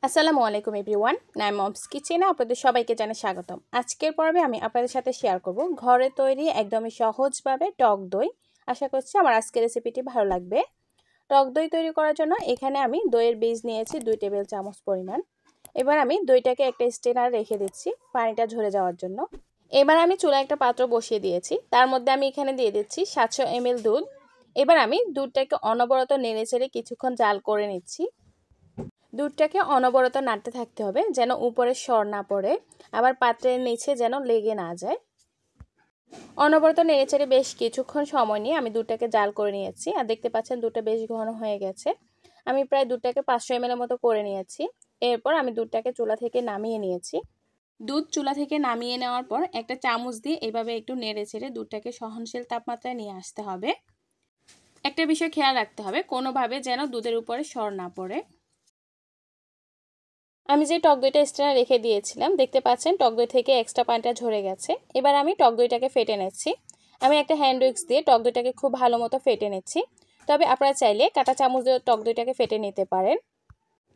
আসসালামু আলাইকুম everyone, Naim moms কিচেনে আপনাদের সবাইকে জানাই স্বাগতম। আজকের পর্বে আমি আপনাদের সাথে শেয়ার করব ঘরে তৈরি একদমই সহজভাবে টক দই। আশা করছি আমার আজকের রেসিপিটি ভালো লাগবে। টক দই তৈরি করার জন্য এখানে আমি দইয়ের বীজ নিয়েছি 2 টেবিল চামচ পরিমাণ। এবার আমি দইটাকে একটা স্ট্রেনারে রেখে দিচ্ছি পানিটা ঝরে যাওয়ার জন্য। এবার আমি চুলায় একটা পাত্র বসিয়ে দিয়েছি, তার মধ্যে আমি এখানে দিয়ে দিচ্ছি 700 ml দুধ। এবার আমি দুধটাকে অনবরত নেড়েচেড়ে কিছুক্ষণ জাল করে নিচ্ছি। দুধটাকে অনবরত নাড়তে থাকতে হবে যেন উপরে সর না পড়ে, আবার পাত্রের নিচে যেন লেগে না যায়। অনবরত নেড়েচেড়ে বেশ কিছুক্ষণ সময় নিয়ে আমি দুধটাকে জাল করে নিয়েছি। আর দেখতে পাচ্ছেন দুধটা বেশ ঘন হয়ে গেছে। আমি প্রায় দুধটাকে 500 ml এর মতো করে নিয়েছি। এরপর আমি দুধটাকে চুলা থেকে নামিয়ে নিয়েছি। দুধ চুলা থেকে নামিয়ে নেওয়ার পর একটা চামচ দিয়ে এভাবে একটু নেড়েচেড়ে দুধটাকে সহনশীল তাপমাত্রায় নিয়ে আসতে হবে। একটা বিষয় খেয়াল রাখতে হবে, কোনোভাবে যেন দুধের উপরে সর না পড়ে। আমি যে টক দইটা এক্সট্রা রেখে দিয়েছিলাম, দেখতে পাচ্ছেন টক দই থেকে এক্সট্রা পানিটা ঝরে গেছে। এবার আমি টক দইটাকে ফেটে নিচ্ছি। আমি একটা হ্যান্ড উইক্স দিয়ে টক দইটাকে খুব ভালো মতো ফেটে নিচ্ছি। তবে আপনারা চাইলে কাঁটা চামচ দিয়ে টক দইটাকে ফেটে নিতে পারেন।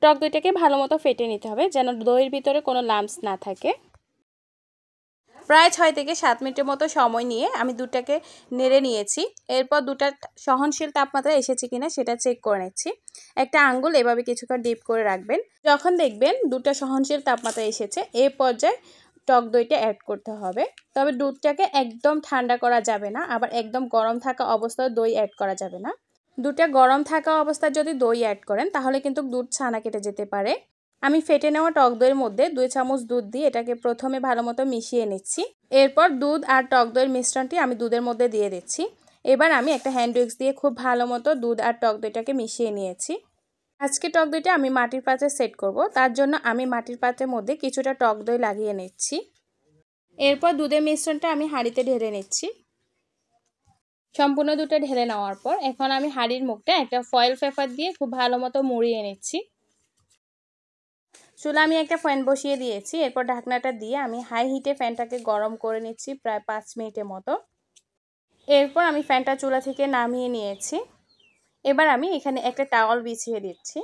টক দইটাকে ভালো মতো ফেটে নিতে হবে যেন দইয়ের ভিতরে কোনো লাম্পস না থাকে। প্রায় 6 থেকে 7 মিনিটের মতো সময় নিয়ে আমি দুধটাকে নেড়ে নিয়েছি। এরপর দুধটা সহনশীল তাপমাত্রায় এসেছে কিনা সেটা চেক করে নিচ্ছি। একটা আঙ্গুল এভাবে কিছুক্ষণ ডিপ করে রাখবেন। যখন দেখবেন দুধটা সহনশীল তাপমাত্রায় এসেছে, এই পর্যায়ে টক দইটা অ্যাড করতে হবে। তবে দুধটাকে একদম ঠান্ডা করা যাবে না, আবার একদম গরম থাকা অবস্থায় দই অ্যাড করা যাবে না। দুধটা গরম থাকা অবস্থায় যদি দই অ্যাড করেন তাহলে কিন্তু দুধ ছানা কেটে যেতে পারে। আমি ফেটে নেওয়া টক দইয়ের মধ্যে 2 চামচ দুধ দিয়ে এটাকে প্রথমে ভালো মতো মিশিয়ে নিচ্ছি। এরপর দুধ আর টক দইয়ের মিশ্রণটি আমি দুধের মধ্যে দিয়ে দিচ্ছি। এবার আমি একটা হ্যান্ড উইক্স দিয়ে খুব ভালো মতো দুধ আর টক দইটাকে মিশিয়ে নিয়েছি। আজকে টক দইটা আমি মাটির পাত্রে সেট করব, তার জন্য আমি মাটির পাত্রের মধ্যে কিছুটা টক দই লাগিয়ে নিচ্ছি। এরপর দুধের মিশ্রণটা আমি হাঁড়িতে ঢেলে নিচ্ছি। সম্পূর্ণ দুধটা ঢেলে নেওয়ার পর এখন আমি হাঁড়ির মুখটা একটা ফয়েল পেপার দিয়ে খুব ভালো মতো মুড়িয়ে নিচ্ছি। চুলা আমি একটা ফ্যান বসিয়ে দিয়েছি। এরপর ঢাকনাটা দিয়ে আমি হাই হিটে ফ্যানটাকে গরম করে নিচ্ছি প্রায় 5 মিনিটের মতো। এরপর আমি ফ্যানটা চুলা থেকে নামিয়ে নিয়েছি। এবার আমি এখানে একটা টাওয়াল বিছিয়ে দিচ্ছি।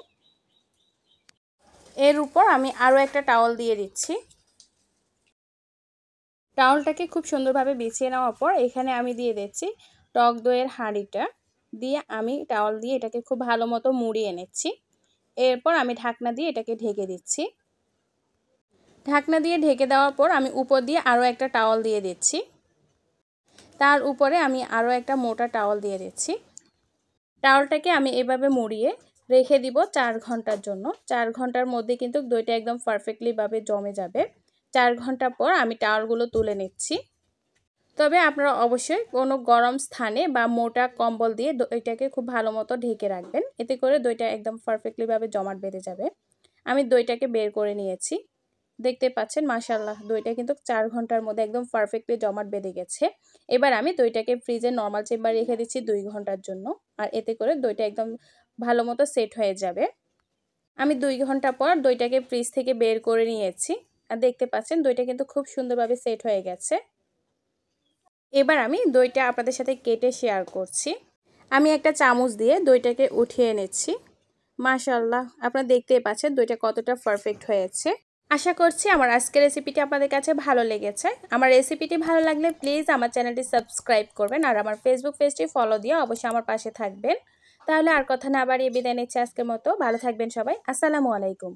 এর উপর আমি আরও একটা টাওয়াল দিয়ে দিচ্ছি। টাওয়ালটাকে খুব সুন্দরভাবে বিছিয়ে নেওয়ার পর এখানে আমি দিয়ে দিচ্ছি টক দইয়ের হাঁড়িটা দিয়ে আমি টাওয়াল দিয়ে এটাকে খুব ভালো মতো মুড়িয়ে নিচ্ছি। এরপর আমি ঢাকনা দিয়ে এটাকে ঢেকে দিচ্ছি। ঢাকনা দিয়ে ঢেকে দেওয়ার পর আমি উপর দিয়ে আরও একটা টাওয়াল দিয়ে দিচ্ছি। তার উপরে আমি আরও একটা মোটা টাওয়াল দিয়ে দিচ্ছি। টাওয়ালটাকে আমি এভাবে মুড়িয়ে রেখে দিব 4 ঘন্টার জন্য। 4 ঘন্টার মধ্যে কিন্তু দইটা একদম পারফেক্টলিভাবে জমে যাবে। 4 ঘন্টা পর আমি টাওয়ালগুলো তুলে নিচ্ছি। তবে আপনারা অবশ্যই কোনো গরম স্থানে বা মোটা কম্বল দিয়ে দইটাকে খুব ভালো মতো ঢেকে রাখবেন। এতে করে দইটা একদম পারফেক্টলিভাবে জমাট বেঁধে যাবে। আমি দইটাকে বের করে নিয়েছি। দেখতে পাচ্ছেন মাশাআল্লাহ দইটা কিন্তু 4 ঘন্টার মধ্যে একদম পারফেক্টলি জমাট বেঁধে গেছে। এবার আমি দইটাকে ফ্রিজে নরমাল চেম্বারে রেখে দিচ্ছি 2 ঘন্টার জন্য। আর এতে করে দইটা একদম ভালো মতো সেট হয়ে যাবে। আমি 2 ঘন্টা পর দইটাকে ফ্রিজ থেকে বের করে নিয়েছি। আর দেখতে পাচ্ছেন দইটা কিন্তু খুব সুন্দরভাবে সেট হয়ে গেছে। এবার আমি দইটা আপনাদের সাথে কেটে শেয়ার করছি। আমি একটা চামচ দিয়ে দইটাকে উঠিয়ে নিচ্ছি। মাশাআল্লাহ আপনারা দেখতেই পাচ্ছেন দইটা কতটা পারফেক্ট হয়েছে। আশা করছি আমার আজকের রেসিপিটি আপনাদের কাছে ভালো লেগেছে। আমার রেসিপিটি ভালো লাগলে প্লিজ আমার চ্যানেলটি সাবস্ক্রাইব করবেন আর আমার ফেসবুক পেজটি ফলো দিয়ে অবশ্যই আমার পাশে থাকবেন। তাহলে আর কথা না বাড়িয়ে বিদায় নিচ্ছি আজকের মতো। ভালো থাকবেন সবাই। আসসালামু আলাইকুম।